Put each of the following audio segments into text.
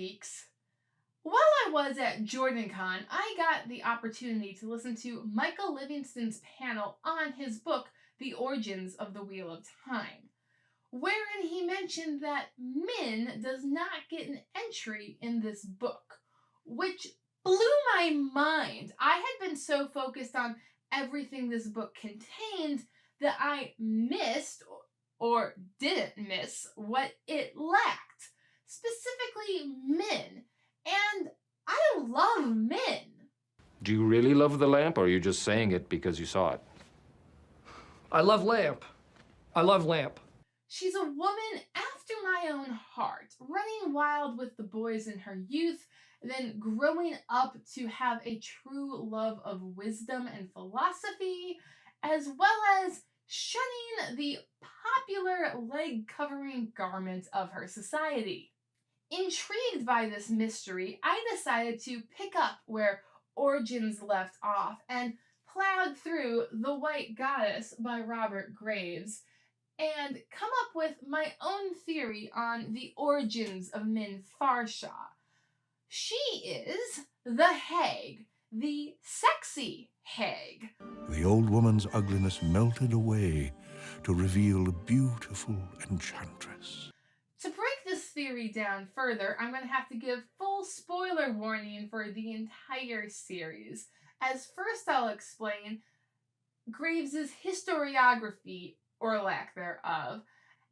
geeks. While I was at JordanCon, I got the opportunity to listen to Michael Livingston's panel on his book, The Origins of the Wheel of Time, wherein he mentioned that Min does not get an entry in this book, which blew my mind. I had been so focused on everything this book contained that I missed or didn't miss what it lacked, specifically Min. And I love Min. Do you really love the lamp, or are you just saying it because you saw it? I love Lamp. I love Lamp. She's a woman after my own heart, running wild with the boys in her youth, then growing up to have a true love of wisdom and philosophy, as well as shunning the popular leg-covering garments of her society. Intrigued by this mystery, I decided to pick up where Origins left off and plowed through The White Goddess by Robert Graves and come up with my own theory on the origins of Min Farshaw. She is the Hag, the sexy Hag. The old woman's ugliness melted away to reveal a beautiful enchantress. To break this theory down further, I'm going to have to give full spoiler warning for the entire series, as first I'll explain Graves' historiography, or lack thereof,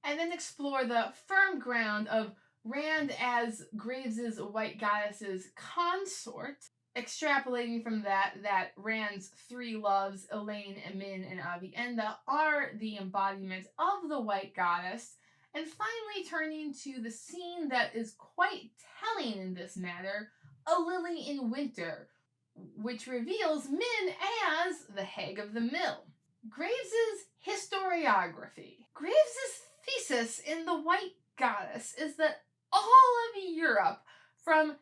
and then explore the firm ground of Rand as Graves' White Goddess's consort, extrapolating from that Rand's three loves, Elayne, Min, and Aviendha, are the embodiment of the White Goddess, and finally turning to the scene that is quite telling in this matter, A Lily in Winter, which reveals Min as the Hag of the Mill. Graves' historiography. Graves' thesis in The White Goddess is that all of Europe, from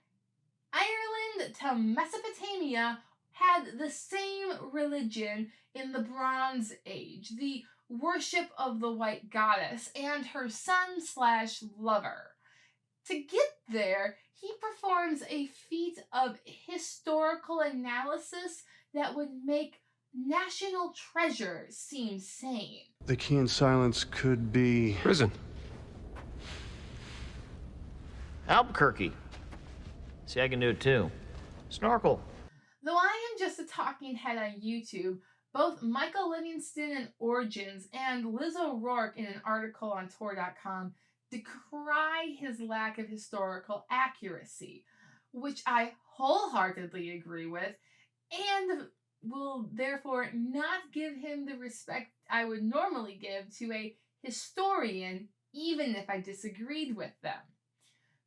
Ireland to Mesopotamia, had the same religion in the Bronze Age, the worship of the White Goddess and her son/lover. To get there, he performs a feat of historical analysis that would make national treasure seem sane. The key in silence could be... Prison. Albuquerque. See, I can do it too. Snorkel. Though I am just a talking head on YouTube, both Michael Livingston in Origins and Liz O'Rourke in an article on Tor.com decry his lack of historical accuracy, which I wholeheartedly agree with, and will therefore not give him the respect I would normally give to a historian, even if I disagreed with them.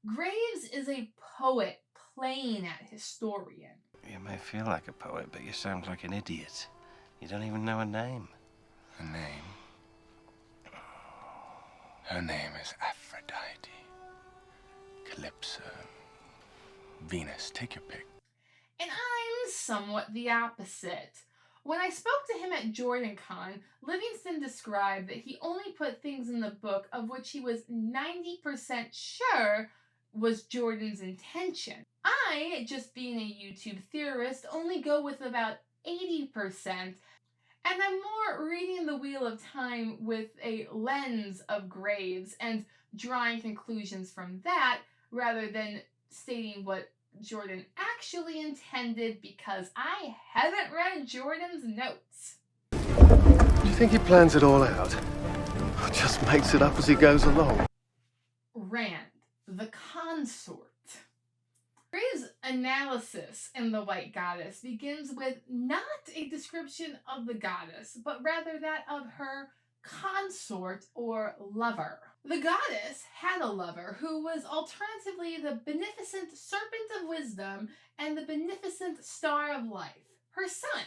Graves is a poet playing at historian. You may feel like a poet, but you sound like an idiot. You don't even know her name. Her name? Her name is Aphrodite. Calypso. Venus, take your pick. And I'm somewhat the opposite. When I spoke to him at JordanCon, Livingston described that he only put things in the book of which he was 90% sure was Jordan's intention. I, just being a YouTube theorist, only go with about 80%, and I'm more reading The Wheel of Time with a lens of Graves and drawing conclusions from that rather than stating what Jordan actually intended, because I haven't read Jordan's notes. Do you think he plans it all out? Or just makes it up as he goes along? Rand, the consort. Graves' analysis in The White Goddess begins with not a description of the goddess, but rather that of her consort or lover. The goddess had a lover who was alternatively the beneficent serpent of wisdom and the beneficent star of life, her son.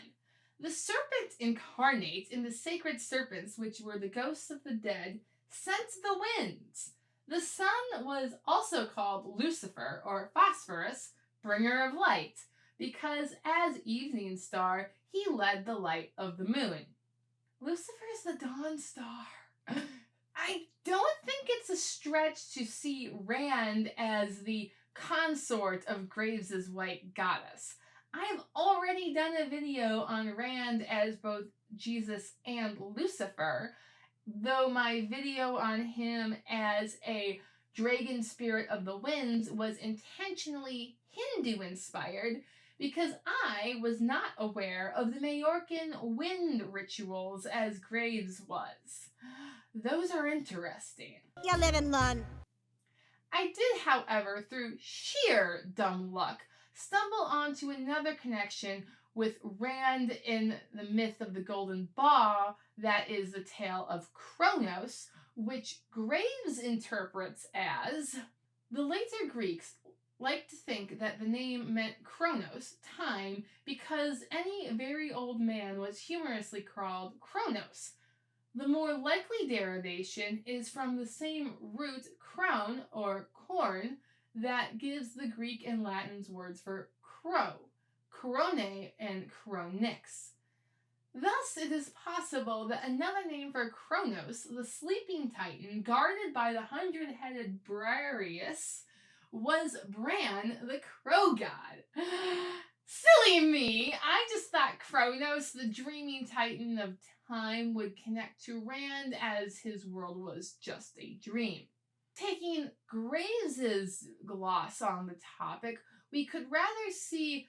The serpent incarnate in the sacred serpents, which were the ghosts of the dead, sent the winds. The sun was also called Lucifer, or Phosphorus, bringer of light, because as evening star, he led the light of the moon. Lucifer's the dawn star. I don't think it's a stretch to see Rand as the consort of Graves' white goddess. I've already done a video on Rand as both Jesus and Lucifer, though my video on him as a dragon spirit of the winds was intentionally Hindu-inspired because I was not aware of the Majorcan wind rituals as Graves was. Those are interesting. You live and learn. I did, however, through sheer dumb luck, stumble onto another connection with Rand in the myth of the Golden Ball, that is the tale of Kronos, which Graves interprets as... The later Greeks like to think that the name meant Kronos, time, because any very old man was humorously called Kronos. The more likely derivation is from the same root kron, or corn, that gives the Greek and Latin's words for crow, korone and chronix. Thus, it is possible that another name for Kronos, the sleeping titan guarded by the 100-headed Briareus, was Bran, the crow god. Silly me! I just thought Kronos, the dreaming titan of time, would connect to Rand as his world was just a dream. Taking Graves' gloss on the topic, we could rather see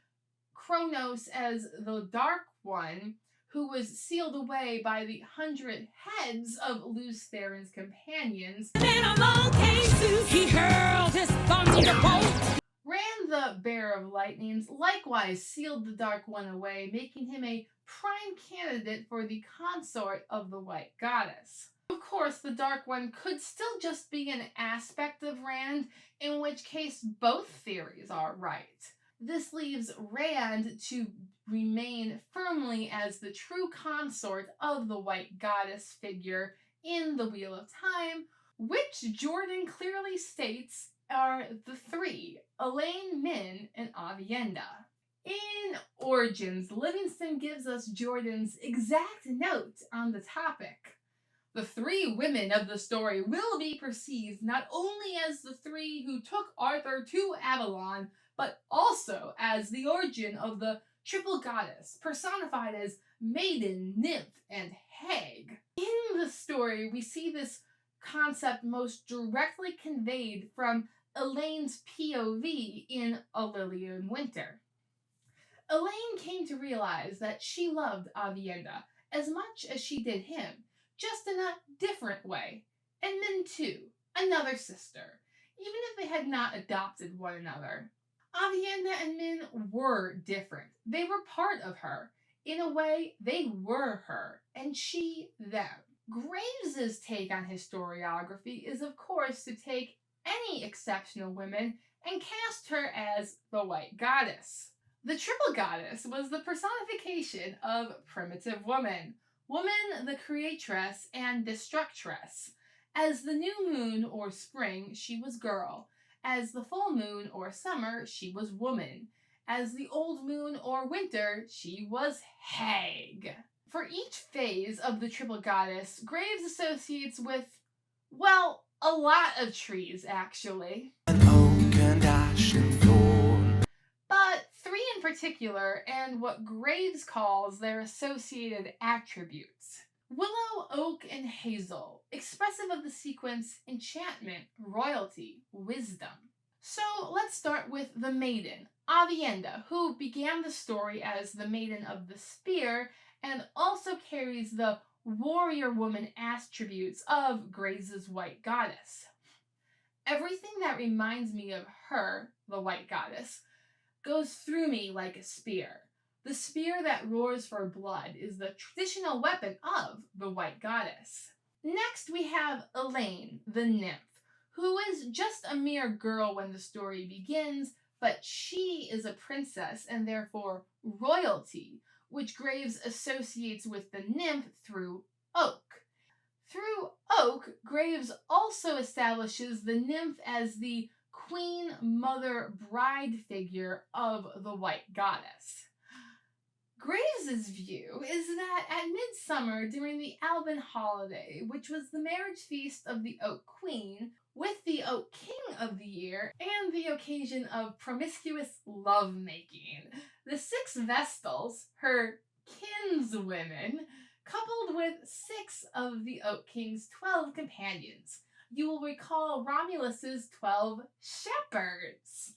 Kronos as the Dark One, who was sealed away by the 100 heads of Lews Therin's companions. Then along came Zeus, he hurled his thunderbolt. Rand the Bearer of Lightnings likewise sealed the Dark One away, making him a prime candidate for the consort of the White Goddess. Of course, the Dark One could still just be an aspect of Rand, in which case both theories are right. This leaves Rand to remain firmly as the true consort of the White Goddess figure in the Wheel of Time, which Jordan clearly states are the three, Elayne, Min, and Aviendha. In Origins, Livingston gives us Jordan's exact note on the topic. The three women of the story will be perceived not only as the three who took Arthur to Avalon, but also as the origin of the triple goddess, personified as maiden, nymph, and hag. In the story, we see this concept most directly conveyed from Elayne's POV in A Lily in Winter. Elayne came to realize that she loved Aviendha as much as she did him, just in a different way, and Min too, another sister, even if they had not adopted one another. Aviendha and Min were different. They were part of her. In a way, they were her, and she them. Graves' take on historiography is, of course, to take any exceptional women and cast her as the White Goddess. The triple goddess was the personification of primitive woman, woman the creatress and destructress. As the new moon or spring, she was girl. As the full moon or summer, she was woman. As the old moon or winter, she was hag. For each phase of the triple goddess, Graves associates with, well, a lot of trees, actually. But three in particular, and what Graves calls their associated attributes. Willow, oak, and hazel, expressive of the sequence enchantment, royalty, wisdom. So let's start with the maiden, Aviendha, who began the story as the Maiden of the Spear and also carries the warrior woman attributes of Graves' White Goddess. Everything that reminds me of her, the White Goddess, goes through me like a spear. The spear that roars for blood is the traditional weapon of the White Goddess. Next we have Elayne, the nymph, who is just a mere girl when the story begins, but she is a princess and therefore royalty, which Graves associates with the nymph through oak. Through oak, Graves also establishes the nymph as the queen, mother, bride figure of the White Goddess. Graves' view is that at midsummer during the Alban holiday, which was the marriage feast of the Oak Queen, with the Oak King of the Year and the occasion of promiscuous lovemaking. The 6 Vestals, her kinswomen, coupled with 6 of the Oak King's 12 companions. You will recall Romulus's 12 shepherds.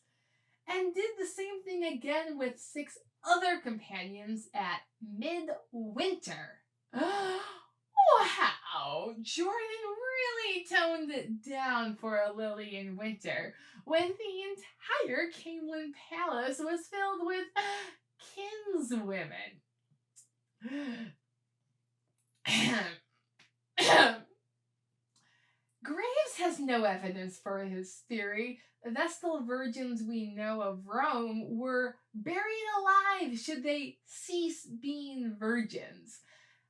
And did the same thing again with 6 other companions at midwinter. Wow! Jordan really toned it down for a Lily in Winter, when the entire Camelin Palace was filled with kinswomen. Graves has no evidence for his theory. Vestal virgins we know of Rome were buried alive should they cease being virgins.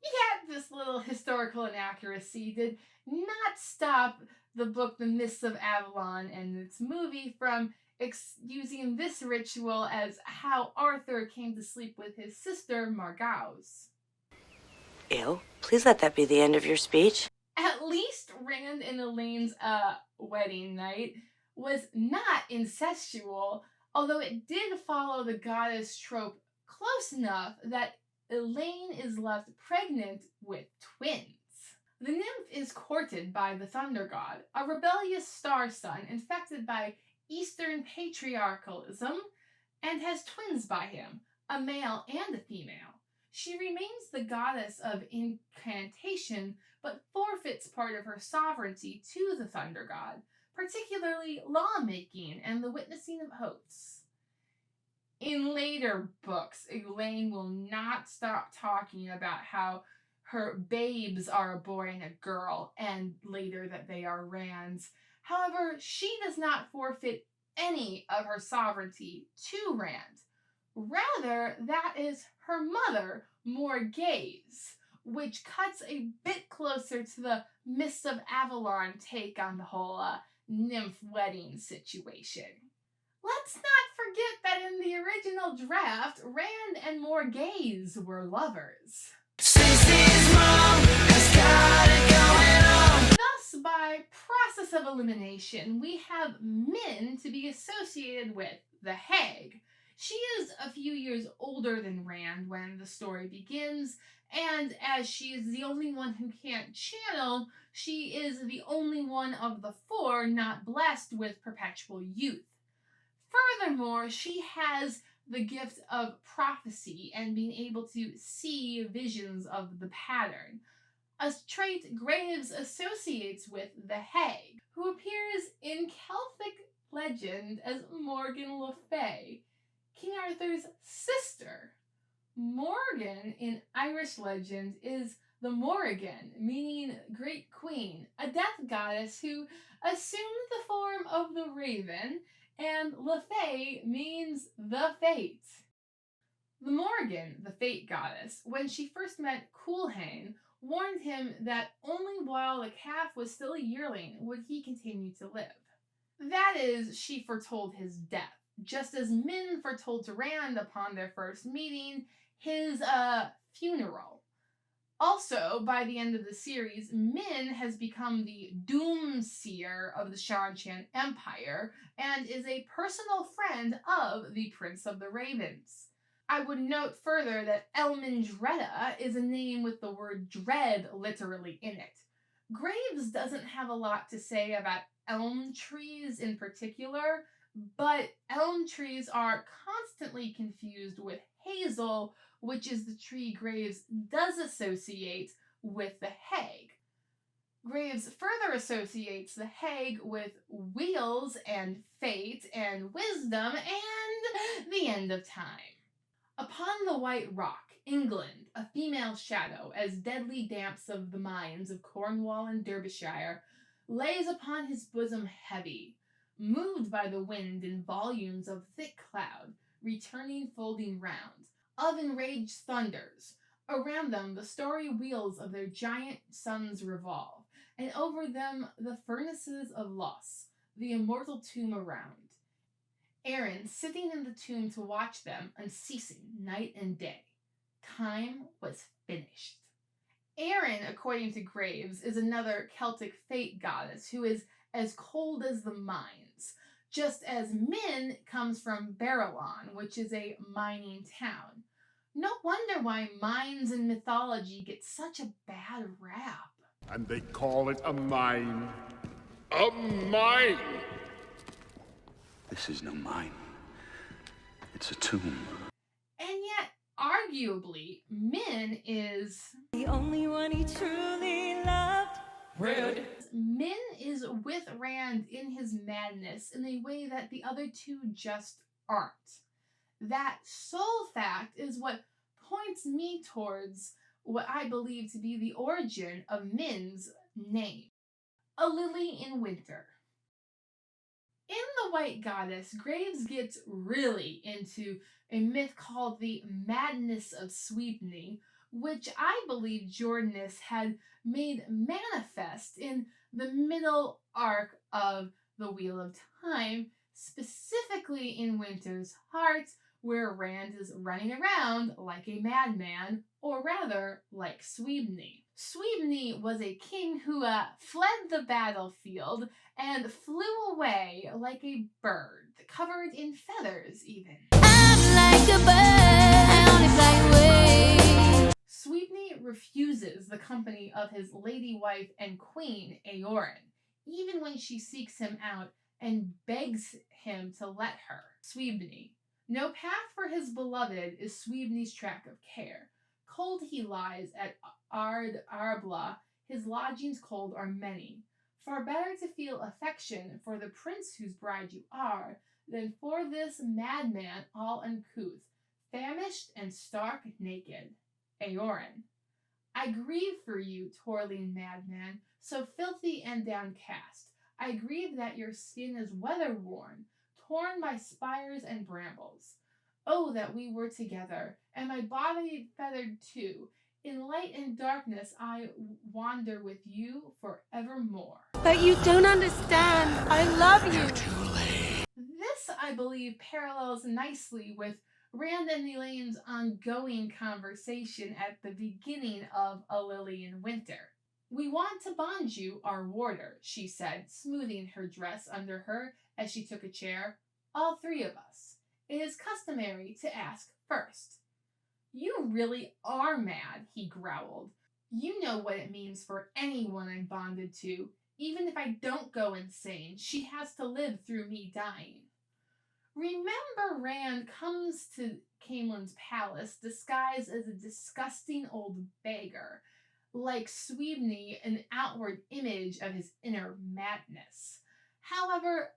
Yet this little historical inaccuracy did not stop the book The Mists of Avalon and its movie from using this ritual as how Arthur came to sleep with his sister Morgase. Ew, please let that be the end of your speech. At least Rand and Elayne's wedding night was not incestual, although it did follow the goddess trope close enough that Elayne is left pregnant with twins. The nymph is courted by the thunder god, a rebellious star son infected by Eastern patriarchalism, and has twins by him, a male and a female. She remains the goddess of incantation, but forfeits part of her sovereignty to the thunder god, particularly lawmaking and the witnessing of oaths. In later books, Elayne will not stop talking about how her babes are a boy and a girl, and later that they are Rand's. However, she does not forfeit any of her sovereignty to Rand. Rather, that is her mother, Morgase, which cuts a bit closer to the Mists of Avalon take on the whole nymph wedding situation. Let's not forget that in the original draft, Rand and Morgase were lovers. Cece's mom has got it going on. Thus, by process of elimination, we have Min to be associated with the Hag. She is a few years older than Rand when the story begins, and as she is the only one who can't channel, she is the only one of the 4 not blessed with perpetual youth. Furthermore, she has the gift of prophecy and being able to see visions of the pattern, a trait Graves associates with the Hag, who appears in Celtic legend as Morgan Le Fay, King Arthur's sister. Morgan in Irish legend is the Morrigan, meaning Great Queen, a death goddess who assumed the form of the raven, and Le Fay means the fate. The Morrigan, the fate goddess, when she first met Culhane, warned him that only while the calf was still a yearling would he continue to live. That is, she foretold his death, just as Min foretold to Rand upon their first meeting his funeral. Also, by the end of the series, Min has become the Doomseer of the Shan-Chan Empire and is a personal friend of the Prince of the Ravens. I would note further that Elmendreda is a name with the word dread literally in it. Graves doesn't have a lot to say about elm trees in particular, but elm trees are constantly confused with hazel, which is the tree Graves does associate with the Hag. Graves further associates the Hag with wheels and fate and wisdom and the end of time. Upon the White Rock, England, a female shadow, as deadly damps of the mines of Cornwall and Derbyshire, lays upon his bosom heavy, moved by the wind in volumes of thick cloud, returning folding round, of enraged thunders. Around them the starry wheels of their giant suns revolve, and over them the furnaces of loss, the immortal tomb around. Aaron sitting in the tomb to watch them, unceasing night and day. Time was finished. Erin, according to Graves, is another Celtic fate goddess who is as cold as the mines, just as Min comes from Barrowon, which is a mining town. No wonder why mines in mythology get such a bad rap. And they call it a mine. A mine! This is no mine. It's a tomb. And yet, arguably, Min is The only one he truly loved. rude. Min is with Rand in his madness in a way that the other two just aren't. That sole fact is what points me towards what I believe to be the origin of Min's name. A Lily in Winter. In The White Goddess, Graves gets really into a myth called the Madness of Sweepney, which I believe Jordanis had made manifest in the middle arc of the Wheel of Time, specifically in Winter's Heart, where Rand is running around like a madman, or rather, like Sweepney. Sweepney was a king who fled the battlefield and flew away like a bird, covered in feathers even. I'm like a bird, I only fly away. Sweepney refuses the company of his lady wife and queen, Elayne, even when she seeks him out and begs him to let her. Sweepney. No path for his beloved is Sweepney's track of care. Cold he lies at Ard Arbla, his lodgings cold are many. Far better to feel affection for the prince whose bride you are, than for this madman all uncouth, famished and stark naked. Elayne. I grieve for you, toiling madman, so filthy and downcast. I grieve that your skin is weather-worn, torn by spires and brambles. Oh, that we were together, and my body feathered too. In light and darkness I wander with you forevermore. But you don't understand. I love you. This, I believe, parallels nicely with Rand and Elayne's ongoing conversation at the beginning of A Lily in Winter. We want to bond you, our warder, she said, smoothing her dress under her as she took a chair. All three of us. It is customary to ask first. You really are mad, he growled. You know what it means for anyone I'm bonded to. Even if I don't go insane, she has to live through me dying. Remember, Rand comes to Caemlyn's palace disguised as a disgusting old beggar, like Sweepney, an outward image of his inner madness. However,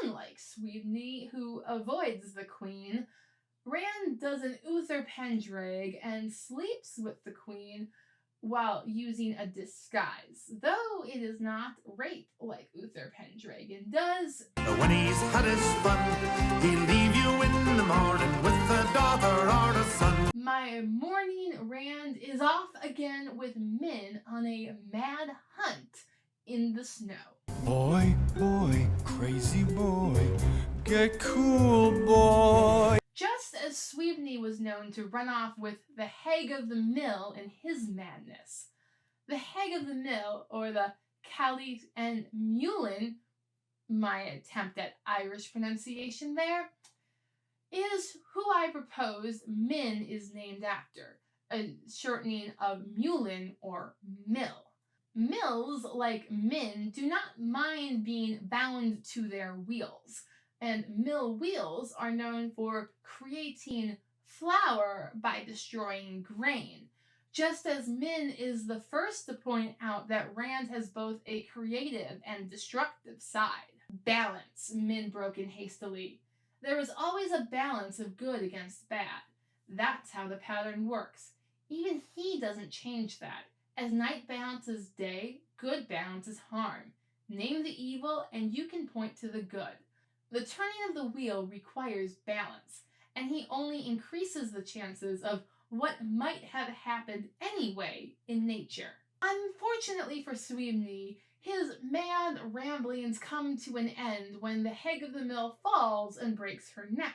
unlike Sweepney, who avoids the queen, Rand does an Uther Pendraig and sleeps with the queen while using a disguise, though it is not rape like Uther Pendragon does. When he's had his fun, he'll leave you in the morning with a daughter or a son. My morning Rand is off again with Min on a mad hunt in the snow. Boy, boy, crazy boy, get cool, boy. Just as Sweepney was known to run off with the Hag of the Mill in his madness, the Hag of the Mill, or the Caliph and Mulin, my attempt at Irish pronunciation there, is who I propose Min is named after, a shortening of Mulin or Mill. Mills, like Min, do not mind being bound to their wheels, and mill wheels are known for creating flour by destroying grain, just as Min is the first to point out that Rand has both a creative and destructive side. Balance, Min broke in hastily. There is always a balance of good against bad. That's how the pattern works. Even he doesn't change that. As night balances day, good balances harm. Name the evil and you can point to the good. The turning of the wheel requires balance, and he only increases the chances of what might have happened anyway in nature. Unfortunately for Sweepney, his mad ramblings come to an end when the Hag of the Mill falls and breaks her neck.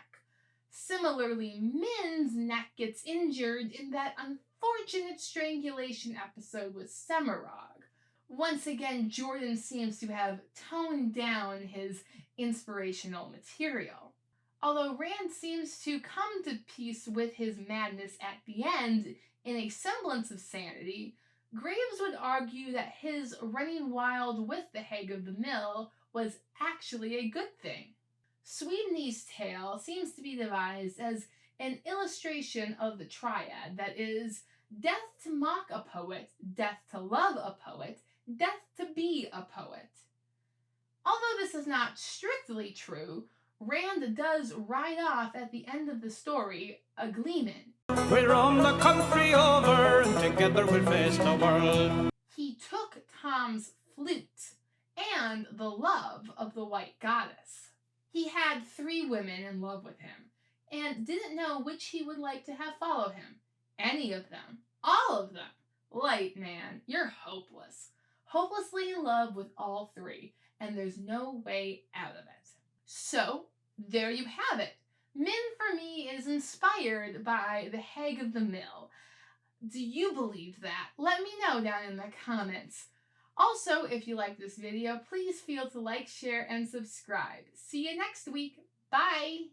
Similarly, Min's neck gets injured in that unfortunate strangulation episode with Semirog, Once again, Jordan seems to have toned down his inspirational material. Although Rand seems to come to peace with his madness at the end in a semblance of sanity, Graves would argue that his running wild with the Hag of the Mill was actually a good thing. Sweeteny's tale seems to be devised as an illustration of the triad, that is, death to mock a poet, death to love a poet, death to be a poet. Although this is not strictly true, Rand does ride off at the end of the story a gleeman. We roam the country over, and together we'll face the world. He took Tom's flute and the love of the White Goddess. He had 3 women in love with him, and didn't know which he would like to have follow him. Any of them. All of them. Light man, you're hopeless. Hopelessly in love with all 3, and there's no way out of it. So, there you have it. Min, for me, is inspired by the Hag of the Mill. Do you believe that? Let me know down in the comments. Also, if you like this video, please feel to like, share, and subscribe. See you next week. Bye!